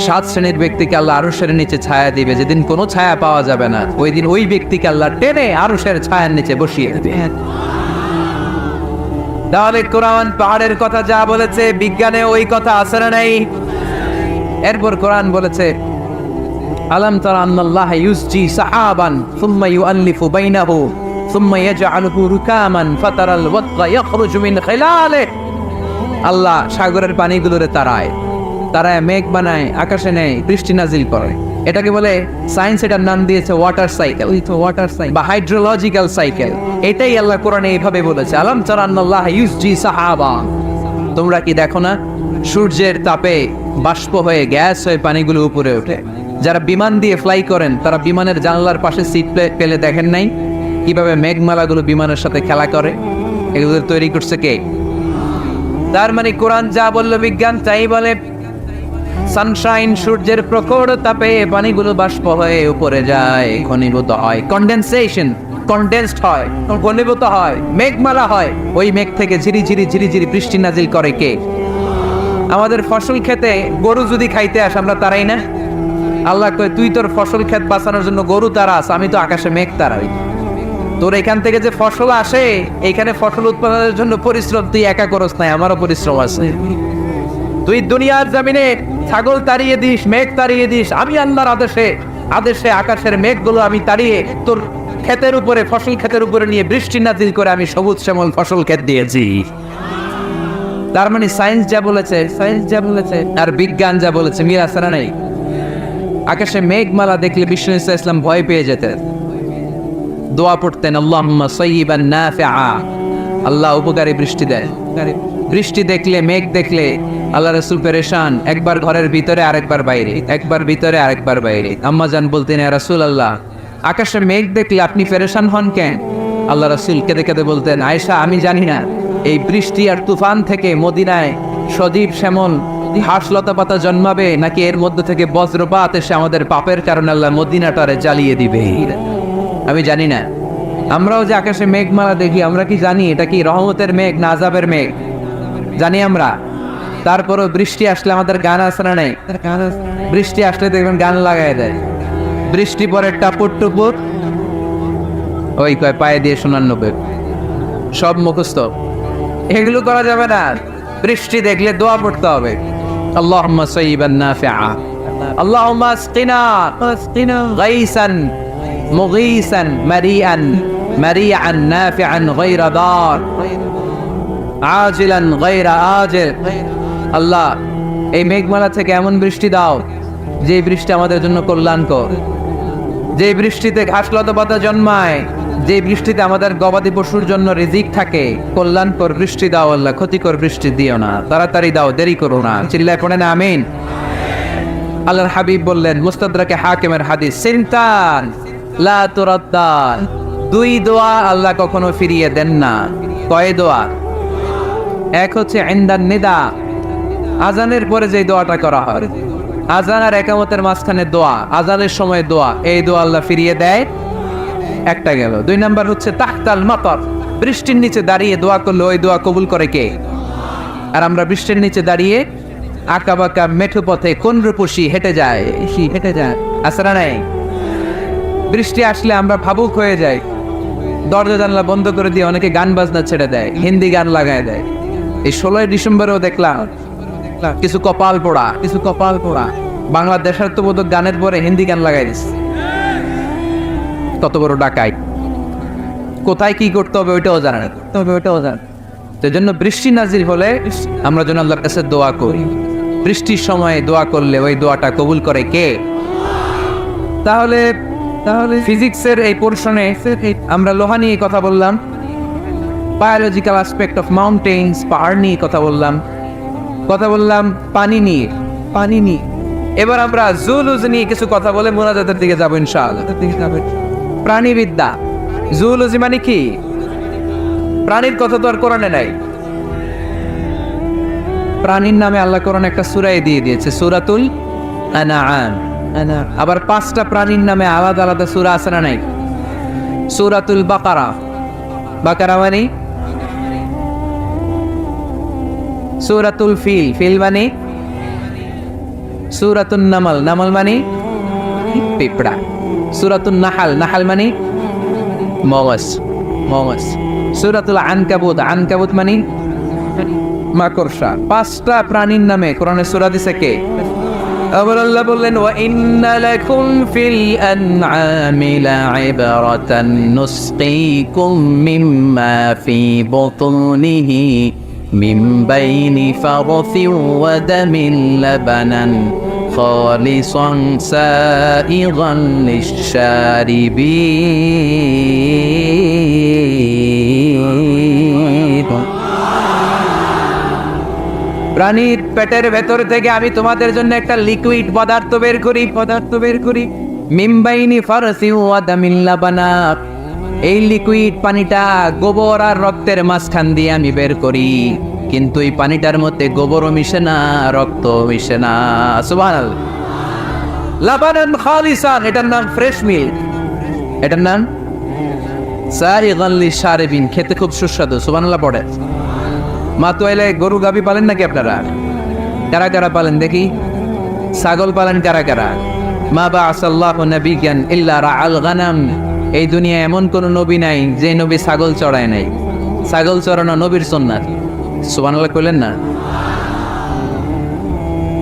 Speaker 1: 7 শ্রেণীর ব্যক্তিকে আল্লাহ আরশের নিচে ছায়া দিবে। যেদিন কোনো ছায়া পাওয়া যাবে না, ওই দিন ওই ব্যক্তিকে আল্লাহ টেনে আরশের ছায়ার নিচে বসিয়ে দেবে। তাহলে কোরআন পাহাড়ের কথা যা বলেছে, বিজ্ঞানে ওই কথা আছে না নাই? এরপর কোরআন বলেছে আলাম তারা আন্নাল্লাহ ইউসজি সাহাবান সুম্মা ইউআল্লিফু বাইনাহু সুম্মা ইয়াজআলুহু রুকামান ফাতারাল ওয়াদকা ইয়াখরুজু মিন খিলালিহি, আল্লাহ সাগরের পানিগুলোরে তারায় মেঘ বানায়, আকাশে নেয়, বৃষ্টি নাজিল করে। এটাকে বলে সায়েন্স, এটার নাম দিয়েছে ওয়াটার সাইকেল বা হাইড্রোলজিক্যাল সাইকেল। এটাই আল্লাহ কোরআনে এইভাবে বলেছে আলাম তারা আন্নাল্লাহ ইউসজি সাহাবান, তোমরা কি দেখো না সূর্যের তাপে বাষ্প হয়ে গ্যাস হয়ে পানিগুলো উপরে ওঠে। যারা বিমান দিয়ে ফ্লাই করেন তারা বিমানের জানলার পাশে সিট পেলে দেখেন নাই কিভাবে মেঘমালাগুলো বিমানের সাথে খেলা করে? এগুলো তৈরি করছে কে? তার মানে কোরআন যা বললো বিজ্ঞান তাই বলে। সানশাইন, সূর্যের প্রখর তাপে পানিগুলো বাষ্প হয়ে উপরে যায়, ঘনীভূত হয়, কন্ডেন্সড হয়, ঘনীভূত হয়, মেঘমালা হয়। ওই মেঘ থেকে ঝিরি ঝিরি বৃষ্টি নাজিল করে কে? আমাদের ফসল খেতে গরু যদি খাইতে আসে আমরা তারাই না? আল্লাহ কয় তুই তোর ফসল ক্ষেত বাঁচানোর জন্য গরু তারাস, আমি তো আকাশে মেঘ তারাই। তোর এখান থেকে যে ফসল আসে, এইখানে ফসল উৎপাদনের জন্য পরিশ্রম তুই একা করস নাই, আমারও পরিশ্রম আছে। তুই দুনিয়ার জমিনে ছাগল তাড়িয়ে দিস, মেঘ তাড়িয়ে দিস, আমি আল্লাহর আদেশে আকাশের মেঘগুলো আমি তাড়িয়ে তোর ক্ষেতের উপরে, ফসল ক্ষেতের উপরে নিয়ে বৃষ্টি নাজিল করে আমি সবুজ শ্যামল ফসল ক্ষেত দিয়েছি। তার মানে সায়েন্স যা বলেছে আর বিজ্ঞান যা বলেছে মিল আছে না নাই? আকাশে মেঘমালা দেখলে বিষ্ণু ইসলাম ভয় পেয়ে যেতেন, দোয়া পড়তেন, আল্লাহুম্মা সাইয়িবান নাফিআ, আল্লাহ উপকারী বৃষ্টি দেয়। বৃষ্টি দেখলে, মেঘ দেখলে আল্লাহ রাসূল পেরেশান, একবার ঘরের ভিতরে আরেকবার বাইরে, একবার ভিতরে আরেকবার বাইরে। আম্মা জান বলতেন, ইয়া রাসূলুল্লাহ, আকাশে মেঘ দেখলে আপনি পেরেশান হন কেন? আল্লাহ রাসূল কেঁদে কেঁদে বলতেন, আয়েশা আমি জানি না এই বৃষ্টি আর তুফান থেকে মদিনায় সজীব শ্যামল ঘাসলতা পাতা জন্মাবে, নাকি এর মধ্যে থেকে বজ্রপাত এসে আমাদের পাপের কারণে আল্লাহ মদিনাটারে জ্বালিয়ে দিবে, আমি জানি না। আমরাও যে আকাশে মেঘমালা দেখি, আমরা কি জানি এটা কি রহমতের মেঘ না আযাবের মেঘ? জানি আমরা। তারপরও বৃষ্টি আসলে আমাদের গান আছে না নাই? বৃষ্টি আসলে দেখবেন গান লাগাই দেয়, বৃষ্টি পরে টাপুর টুপুর, ওই কয় পায়ে দিয়ে শোনান নবে, সব মুখস্থ, এগুলো করা যাবে না। বৃষ্টি দেখলে দোয়া পড়তে হবে, আল্লাহুম্মা সাইয়িবান নাফিআ, আল্লাহুম্মা আসকিনা গাইসান মুগীসান মারিআন নাফিআন গায়রা দার আজিলান গায়রা আজিল। আল্লাহ এই মেঘমালা থেকে এমন বৃষ্টি দাও যে বৃষ্টি আমাদের জন্য কল্যাণকর, যে বৃষ্টিতে ঘাসলতা পাতা জন্মায়, যে বৃষ্টিতে আমাদের গবাদি পশুর জন্য রিজিক থাকে। কল্যাণকর বৃষ্টি দাও আল্লাহ, ক্ষতিকর বৃষ্টি দিও না, তাড়াতাড়ি দাও, দেরি করো না। চিল্লায় পড়েন আমিন। আল্লাহর হাবিব বললেন, মুস্তাদরাকে হাকিমের হাদিস, সিনতান লা তুরাদ্দান, দুই দোয়া আল্লাহ কখনো ফিরিয়ে দেন না। কয় দোয়া? এক হচ্ছে ইনদান নিদা, আজানের পরে যে দোয়াটা করা হয়, আজান আর একামতের মাঝখানে দোয়া, আজানের সময় দোয়া, এই দোয়া আল্লাহ ফিরিয়ে দেয়, একটা গেল। দুই নাম্বার হচ্ছে তাহতাল মাতার, বৃষ্টির নিচে দাঁড়িয়ে দোয়া করলে ওই দোয়া কবুল করে কে? আর আমরা বৃষ্টির নিচে দাঁড়িয়ে আঁকা বাঁকা মেঠো পথে কোন রূপসী হেঁটে যায়, আসরা নাই? বৃষ্টি আসলে আমরা ভাবুক হয়ে যাই, দরজা জানলা বন্ধ করে দিয়ে অনেকে গান বাজনা ছেড়ে দেয়, হিন্দি গান লাগায় দেয়। এই 16 ডিসেম্বরেও দেখলাম কিছু কপাল পোড়া বাংলা দেশাত্মবোধক গানের পরে হিন্দি গান লাগাই দিচ্ছে। কত বড় ডাকাই, কোথায় কি করতে হবে ওইটাও জানে না। সেই জন্য বৃষ্টি নাজির হলে আমরা যেন আল্লাহর কাছে দোয়া করি। বৃষ্টির সময় দোয়া করলে ওই দোয়াটা কবুল করে কে? তাহলে ফিজিক্সের এই পোরশনে আমরা লোহা নিয়ে কথা বললাম, বায়োলজিক্যাল অ্যাসপেক্ট অফ মাউন্টেন্স, পাহাড় নিয়ে কথা বললাম, পানি নিয়ে। এবার আমরা জুলজি নিয়ে কিছু কথা বলে মুনাজাতের দিকে যাবো ইনশাআল্লাহ। প্রাণীবিদ্যা, জুলজি মানে কি? প্রাণীর কথা তো আর কোরআনে নাই। প্রাণীর নামে আল্লাহ কোরআন একটা সূরায় দিয়ে দিয়েছে, সূরাতুল আনআম। আবার 5টা প্রাণীর নামে আলাদা আলাদা সূরা আছে না নাই? সূরাতুল বাকারা মানে, সূরাতুল ফিল মানে, সূরাতুন নামল মানে পিঁপড়া, সূরাতুন নাহাল মানে মগজ, সূরাতুল আনকাবুত মানে মাকড়সা। 5টা প্রাণীর নামে কোরআনে সূরা দিছে কে? আবার আল্লাহ বললেন, ওয়া ইন্না লাকুম ফিল আনআমি লা'iবরাতান নুসকিকুম মিম্মা ফি বুতুনিহি মিন বাইনি ফারথিন ওয়া দামিন লাবানান খালিসান সাইগান লিশ-শারিবিন। প্রাণীর পেটের ভেতর থেকে আমি তোমাদের জন্য একটা লিকুইড পদার্থ বের করি মিমবাইনি ফারসি ওয়া দামিন লাবানা। এই লিকুইড পানিটা গোবর আর রক্তের মাঝখান দিয়ে আমি বের করি, কিন্তু এই পানিটার মধ্যে গোবরও মিশে না, রক্ত মিশে না। সুবহানাল্লাহ। লাবানান খালিসান, এটার নাম ফ্রেশ মিল্ক, এটার নাম সাইগান লিশ-শারিবিন, খেতে খুব সুস্বাদু। সুবহানাল্লাহ পড়ে। মাতোয়াইলে গরু গাভী পালেন নাকি আপনারা? কারা কারা পালেন দেখি? ছাগল পালেন কারা কারা? মা বা'আসাল্লাহু নাবিয়্যান ইল্লা রা'আল গানাম। এই দুনিয়ায় এমন কোন নবী নাই যে নবী ছাগল চড়ায় নাই। ছাগল চড়ানো নবীর সুন্নাত। সুবহানাল্লাহ কইলেন না?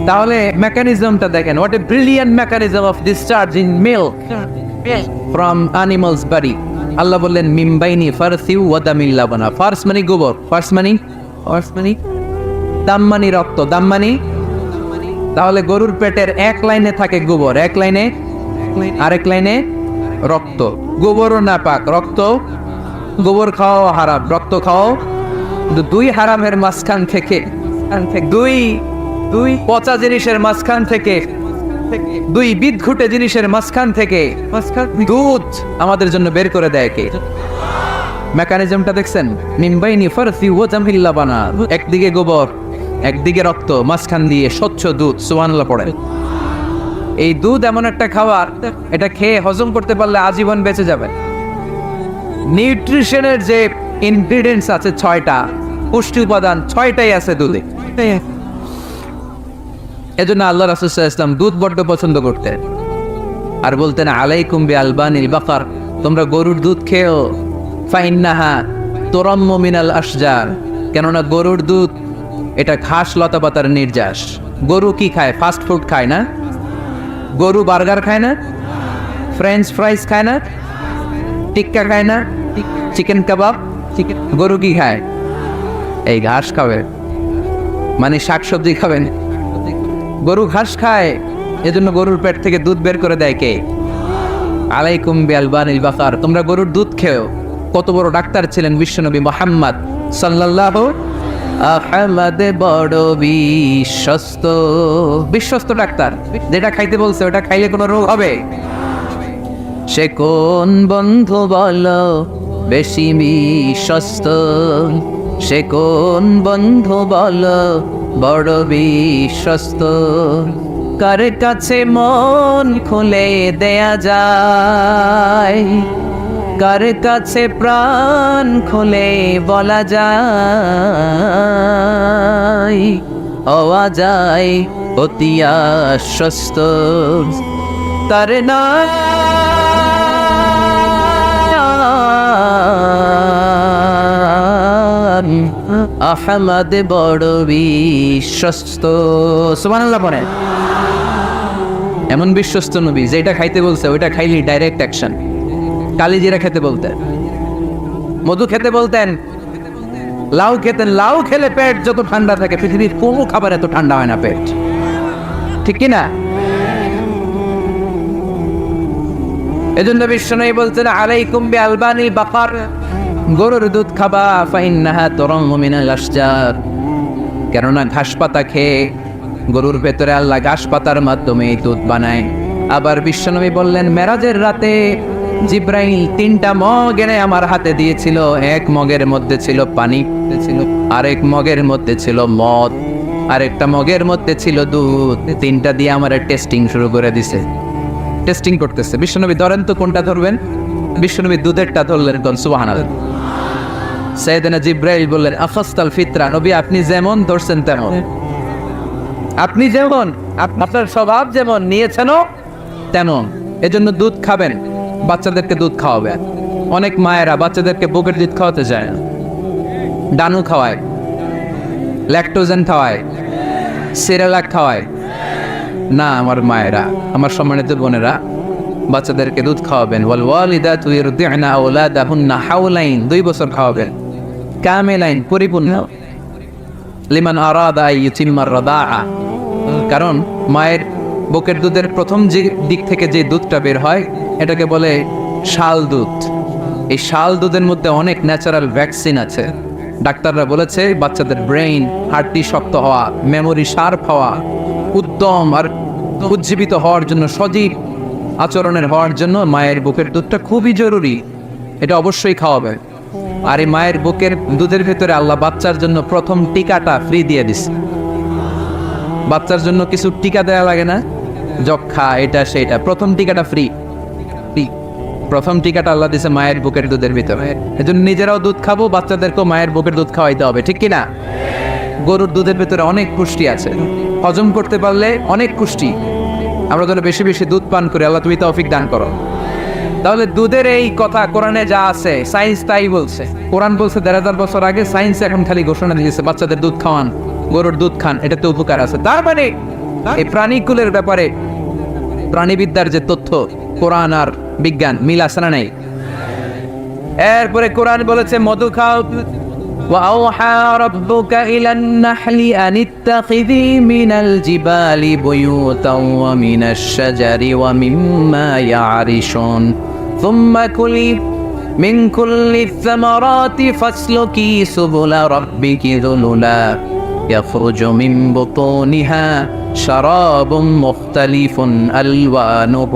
Speaker 1: তাহলে মেকানিজমটা দেখেন, what a brilliant mechanism of discharging milk from animal's body. Allah বললেন মিমবাইনি ফারসিউ ওয়া দামিল লাবানা। ফার্স মানে গোবর, ফার্স মানে দাম মানে রক্ত, দাম মানে, তাহলে গরুর পেটের এক লাইনে থাকে গোবর, এক লাইনে, আরেক লাইনে রক্ত। গোবরও না পাক, রক্ত, গোবর খাওয়া হারাম, রক্ত খাওয়া, দুই হারামের মাঝখান থেকে, দুই পচা জিনিসের মাঝখান থেকে, দুই বিদঘুটে জিনিসের মাঝখান থেকে দুধ আমাদের জন্য বের করে দেয় কে? মেকানিজমটা দেখছেন? মিমবাইনি ফারসি ওয়া জামিল লাবানা, একদিকে গোবর একদিকে রক্ত, মাঝখান দিয়ে স্বচ্ছ দুধ, সুবহানাল্লাহ পড়ে। এই দুধ এমন একটা খাবার, এটা খেয়ে হজম করতে পারলে আজীবন বেঁচে যাবে। নিউট্রিশনের যে ইনগ্রিডিয়েন্টস আছে 6টা, পুষ্টি উপাদান 6টাই আছে দুধে। এজন্য আল্লাহ রাসূল সাল্লাল্লাহু আলাইহি ওয়াসাল্লাম দুধ বড্ড পছন্দ করতেন, আর বলতেন আলাইকুম বি আলবানিল বাকার, তোমরা গরুর দুধ খেও, ফাইন্নাহা তুরাম্মু মিনাল আশজার, কেননা গরুর দুধ এটা ঘাস লতা পাতার নির্যাস। গরু কি খায়? ফাস্ট ফুড খায় না? গরু বার্গার খায় না? ফ্রেঞ্চ ফ্রাইজ খায় না? টিক্কা খায় না? চিকেন কাবাব? গরু কি খায়? এই ঘাস খাবে, মানে শাকসবজি খাবেন। গরু ঘাস খায়, এজন্য গরুর পেট থেকে দুধ বের করে দেয় কে? আলাইকুম বিআলবানিল বাকার, তোমরা গরুর দুধ খেও। কত বড় ডাক্তার ছিলেন বিশ্বনবী মুহাম্মদ সাল্লাল্লাহু আহমদ, বড় বিশ্বস্ত, বিশ্বস্ত ডাক্তার। যেটা খাইতে বলছে ওটা খাইলে কোনো রোগ হবে? সে কোন বন্ধু বলো বেশি বিশ্বস্ত, সে কোন বন্ধু বলো বড় বিশ্বস্ত, কার কাছে মন খুলে দেয়া যায়, কার কাছে প্রাণ খুলে বলা যায়, হওয়া যায় অতি আশ্বস্ত, তার নাম আহমদ, বড় বিশ্বস্ত। সুবহানাল্লাহ পড়ে। এমন বিশ্বস্ত নবী, যেটা খাইতে বলছে ওইটা খাইলি ডাইরেক্ট অ্যাকশন। কালিজিরা খেতে বলতেন, মধু খেতে বলতেন, লাউ খেতেন। লাউ খেলে পেট যত ঠান্ডা থাকে, পৃথিবীর কোনো খাবার এত ঠান্ডা হয় না পেট, ঠিক কি না? এজন্য বিশ্বনবী বলছেন আলাইকুম বিআলবানিল বাকার, গরুর দুধ খাবা, ফাইন্নাহা তুরাম্মু মিনাল আশজার, কেননা ঘাস পাতা খেয়ে গরুর ভেতরে আল্লাহ ঘাস পাতার মাধ্যমে দুধ বানায়। আবার বিশ্বনবী বললেন মেরাজের রাতে জিব্রাইল 3টা মগ এনে আমার হাতে দিয়েছিল। এক মগের মধ্যে ছিল পানি, আরেক মগের মধ্যে ছিল মদ, আরেকটা মগের মধ্যে ছিল দুধ। 3টা দিয়ে আমার টেস্টিং শুরু করে দিছে, টেস্টিং করতেছে। বিশ্বনবী ধরেন তো কোনটা ধরবেন? বিশ্বনবী দুধেরটা ধরলেন। কোন? সুবহানাল্লাহ। সাইয়েদনা জিব্রাইল বললেন আখাসতাল ফিতরা, নবী আপনি যেমন ধরছেন তেমন, আপনি যেমন, আপনার স্বভাব যেমন নিয়েছেনও তেমন। এজন্য দুধ খাবেন, বাচ্চাদেরকে দুধ খাওয়াবেন। অনেক মায়েরা বাচ্চাদেরকে বুকের দুধ খাওয়াতে চায় না, ডানু খাওয়ায়, ল্যাকটোজেন খাওয়ায়, সিরালাক খাওয়ায় না। আমার মায়েরা, আমার সম্মানিত বোনেরা, বাচ্চাদেরকে দুধ খাওয়াবেন। ওয়াল ওয়ালিদাতু ইরদি'না আওলাদাহুন্না হাওলাইন, 2 বছর খাওয়াবেন, কামিলাইন, পরিপূর্ণ। লিমান আরাদা ইউতিম্মার রাদাআ, কারণ মায়ের বুকের দুধের প্রথম যে দিক থেকে যে দুধটা বের হয় এটাকে বলে শাল দুধ। এই শাল দুধের মধ্যে অনেক ন্যাচারাল ভ্যাকসিন আছে। ডাক্তাররা বলেছে বাচ্চাদের ব্রেইন, হার্টটি শক্ত হওয়া, মেমোরি শার্প হওয়া, উদ্যম আর উজ্জীবিত হওয়ার জন্য, সজীব আচরণের হওয়ার জন্য মায়ের বুকের দুধটা খুবই জরুরি। এটা অবশ্যই খাওয়াবে। আর এই মায়ের বুকের দুধের ভেতরে আল্লাহ বাচ্চার জন্য প্রথম টিকাটা ফ্রি দিয়ে দিছে। বাচ্চার জন্য কিছু টিকা দেওয়া লাগে না, যক্ষা এটা সেটা, প্রথম টিকাটা ফ্রি। প্রথম টিকাটা আল্লাহ দিছে মায়ের বুকের দুধের ভিতরে। এজন্য নিজেরাও দুধ খাবো, বাচ্চাদেরকেও মায়ের বুকের দুধ খাওয়াইতে হবে, ঠিক কিনা? গরুর দুধের ভিতরে অনেক পুষ্টি আছে, হজম করতে পারলে অনেক পুষ্টি। আমরা যেন বেশি বেশি দুধ পান করি, আল্লাহ তুমি তৌফিক দান করো। তাহলে দুধের এই কথা কোরআনে যা আছে, সায়েন্স তাই বলছে। কোরআন বলছে 1500 বছর আগে, সায়েন্স এখন খালি ঘোষণা দিয়েছে বাচ্চাদের দুধ খাওয়ান, গরুর দুধ খান, এটাতে উপকার আছে। তার মানে এই প্রাণীকুলের ব্যাপারে প্রাণীবিদ্যার যে তথ্য, কোরআন আর বিজ্ঞান মিল আছে না নাই? এরপরে কোরআন বলেছে মধু খাও। وأوحى ربك إلى النحل أن اتخذي من الجبال بيوتا ومن الشجر ومما يعرشون ثم كلي من كل الثمرات فاسلكي سبل ربك ذللا يخرج من بطونها شراب مختلف ألوانه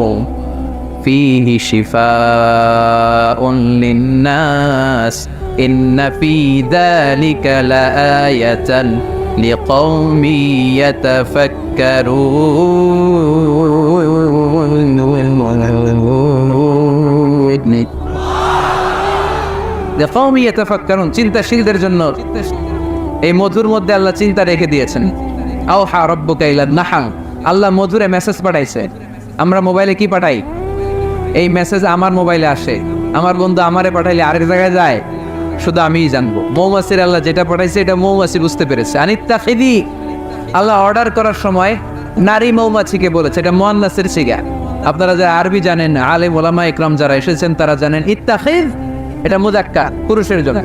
Speaker 1: فيه شفاء للناس إن في ذلك لآية لقوم يتفكرون لقوم يتفكرون চিন্তাশীলদের জন্য এই মধুর মধ্যে আল্লাহ চিন্তা রেখে দিয়েছেন। আওহা রব্বুকা ইলান নাহল, আল্লাহ মধুরে মেসেজ পাঠাইছে। আমরা মোবাইলে কি পাঠাই? এই মেসেজ আমার মোবাইলে আসে, আমার বন্ধু আমারে পাঠাইলে আরেক জায়গায় যায়, শুধু আমিই জানবো। মৌমাছির আল্লাহ যেটা পাঠাইছে এটা মৌমাছি বুঝতে পেরেছে। আনিত্তাখিদি, আল্লাহ অর্ডার করার সময় নারী মৌমাছিকে বলেছে, এটা মুয়ান্নাসের সিগা। আপনারা যারা আরবি জানেন, আলেম ওলামা ইকরাম যারা এসেছেন তারা জানেন ইত্তাখিদ এটা মুযাক্কার, পুরুষের জন্য।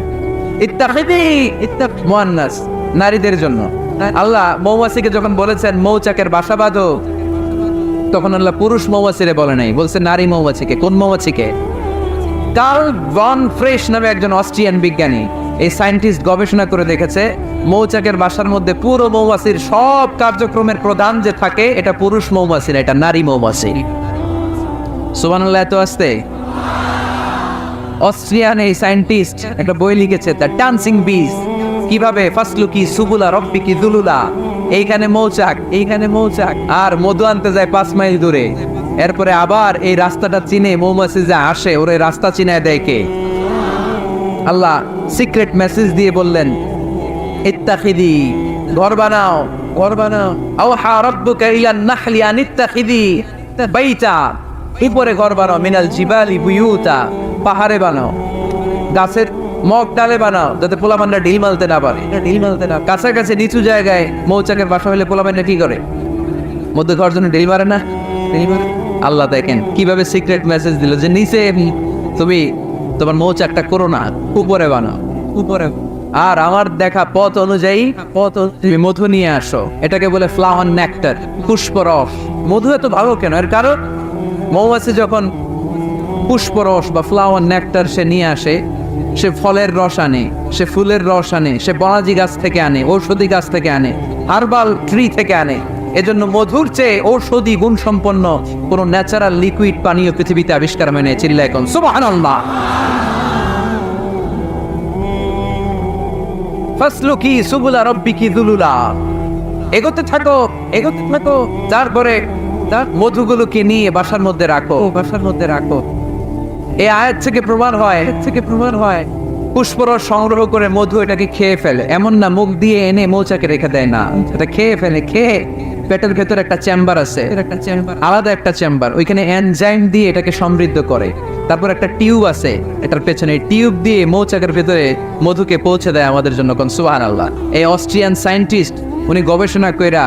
Speaker 1: ইত্তাখিদি মুয়ান্নাস, নারীদের জন্য। আল্লাহ মৌমাছিকে যখন বলেছেন মৌচাকের বাসা বাঁধো, তখন আল্লাহ পুরুষ মৌমাছিরে বলে নাই, বলছে নারী মৌমাছিকে। কোন মৌমাছিকে? কার্ল ভন ফ্রেশ নামে একজন অস্ট্রিয়ান বিজ্ঞানী, এই সায়েন্টিস্ট গবেষণা করে দেখেছে মৌচাকের বাসার মধ্যে পুরো মৌমাছির সব কার্যক্রমের প্রধান যে থাকে এটা পুরুষ মৌমাছি না, এটা নারী মৌমাছি। সুবহানাল্লাহ, এত আসতে। অস্ট্রিয়ান এই সায়েন্টিস্ট একটা বই লিখেছে, দ্য ডান্সিং বিজ, কিভাবে ফাসলুকি সুবুলা রব্বিকি দুলুলা, এইখানে মৌচাক, এইখানে মৌচাক, আর মধু আনতে যায় 5 মাইল দূরে। এরপরে আবার এই রাস্তাটা চিনে মৌমাছি যা আসে ওরে রাস্তা চিনায় দেয় কে? আল্লাহ সিক্রেট মেসেজ দিয়ে বললেন ইত্তাখিদি, ঘর বানাও, ঘর বানাও। আওহা রাব্বুকা ইলান নাহলি আন ইত্তাখিদি বাইতা, উপরে ঘর বানাও, মিনাল জিবালি বুয়ুতা, পাহাড়ে বানাও, গাছের মগ ডালে বানাও, যাতে পোলাপানরা ঢিল মারতে না পারে। ঢিল মারতে না, কাছাকাছি নিচু জায়গায় মৌচাকের বাসা হলে পোলাপানরা কি করে? মধ্যে ঘর জন্য ঢিল মারে না? ঢিল মারে। আল্লাহ দেখেন কিভাবে সিক্রেট মেসেজ দিল যে নিচে তুমি তোমার মৌচাকটা করো না, উপরে বানাও, উপরে। আর আমার দেখা পথ অনুযায়ী তুমি মধু নিয়ে আসো, এটাকে বলে ফ্লাওয়ার নেক্টার, পুষ্পরস। মধু এত ভালো কেন? এর কারণ মৌমাছি যখন পুষ্পরস বা ফ্লাওয়ার নেক্টার সে নিয়ে আসে, সে ফলের রস আনে, সে ফুলের রস আনে, সে বনাজি গাছ থেকে আনে, ঔষধি গাছ থেকে আনে, হার্বাল ট্রি থেকে আনে। এজন্য মধুর চেয়ে ঔষধি গুণ সম্পন্ন কোন ন্যাচারাল লিকুইড পানীয় পৃথিবীতে আবিষ্কার হয় না। চিল্লায় কোন সুবহানাল্লাহ। ফাসলুকি সুবুলা রব্বিকি যুলুলা, এগোতে থাকো, এগোতে থাকো। তারপরে তার মধুগুলোকে নিয়ে বাসার মধ্যে রাখো, বাসার মধ্যে রাখো। এই আয়াত থেকে প্রমাণ হয় পুষ্পরস সংগ্রহ করে মধু এটাকে খেয়ে ফেলে, এমন না মুখ দিয়ে এনে মৌচাকে রেখে দেয়, না, এটা খেয়ে ফেলে। খেয়ে পেটের ভেতর একটা চেম্বার আছে, আলাদা একটা চেম্বার, ওইখানে এনজাইম দিয়ে এটাকে সমৃদ্ধ করে। তারপর একটা টিউব আছে এটার পেছনে, টিউব দিয়ে মৌচাকের ভেতরে মধুকে পৌঁছে দেয় আমাদের জন্য। কোন সুবহানাল্লাহ। এই অস্ট্রিয়ান সায়েন্টিস্ট উনি গবেষণা কইরা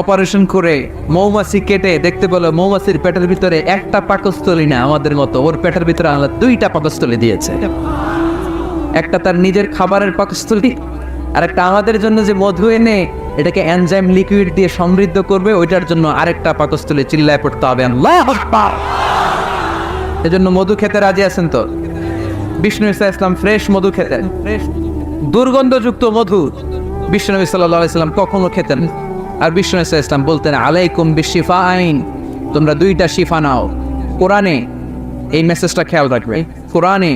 Speaker 1: অপারেশন করে মৌমাছি কেটে দেখতে পেলো মৌমাছির পেটের ভিতরে একটা পাকস্থলী না আমাদের মতো, ওর পেটের ভিতরে আল্লাহ 2টা পাকস্থলী দিয়েছে। একটা তার নিজের খাবারের পাকস্থলী, আর একটা আমাদের জন্য যে মধু এনে এটাকে এনজাইম লিকুইড দিয়ে সমৃদ্ধ করবে, ওইটার জন্য আরেকটা পাকস্থলী। চিল্লায় পড়তে হবে আল্লাহু আকবার। এজন্য মধু খেতে রাজি আছেন তো? বিষ্ণু ঈসা ইসলাম ফ্রেশ মধু খেতেন, ফ্রেশ দুর্গন্ধযুক্ত মধু বিষ্ণু সাল্লাল্লাহু আলাইহি সাল্লাম কখনো খেতেন। আর বিষ্ণু ঈসা ইসলাম বলতেন আলাইকুম বিশিফাইন, তোমরা 2টা শিফা নাও। কোরআনে এই মেসেজটা খেয়াল রাখবে, কোরআনে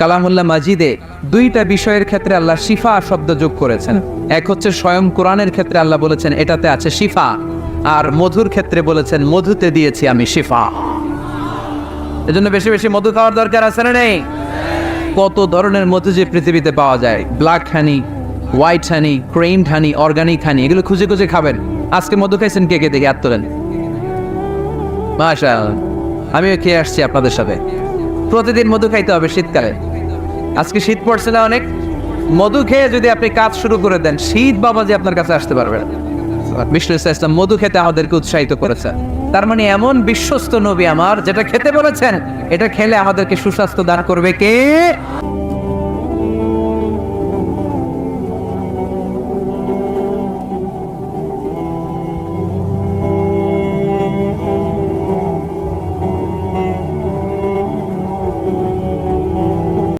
Speaker 1: কালামুল্লাহ মাজিদে 2টা বিষয়ের ক্ষেত্রে আল্লাহ শিফা শব্দ যোগ করেছেন। এক হচ্ছে স্বয়ং কোরআনের ক্ষেত্রে আল্লাহ বলেছেন এটাতে আছে শিফা, আর মধুর ক্ষেত্রে বলেছেন মধুতে দিয়েছি আমি শিফা। এজন্য বেশি বেশি মধু খাওয়ার দরকার আছে না নেই? কত ধরনের মধু যে পৃথিবীতে পাওয়া যায়, ব্ল্যাক হানি, হোয়াইট হানি, ক্রেমড হানি, অর্গানিক হানি, এগুলো খুঁজে খুঁজে খাবেন। আজকে মধু খাইছেন কে কে? দেখে হাত তোলেন। মাশাআল্লাহ, আমিও খেয়ে আসছি আপনাদের সাথে। প্রতিদিন মধু খাইতে হবে শীতকালে। আজকে শীত পড়ছে না অনেক? মধু খেয়ে যদি আপনি কাজ শুরু করে দেন, শীত বাবাজি আপনার কাছে আসতে পারবে না। বিষ্ণু ইসলাম মধু খেতে আমাদেরকে উৎসাহিত করেছেন। তার মানে এমন বিশ্বস্ত নবী আমার, যেটা খেতে বলেছেন এটা খেলে আমাদেরকে সুস্বাস্থ্য দান করবে কে?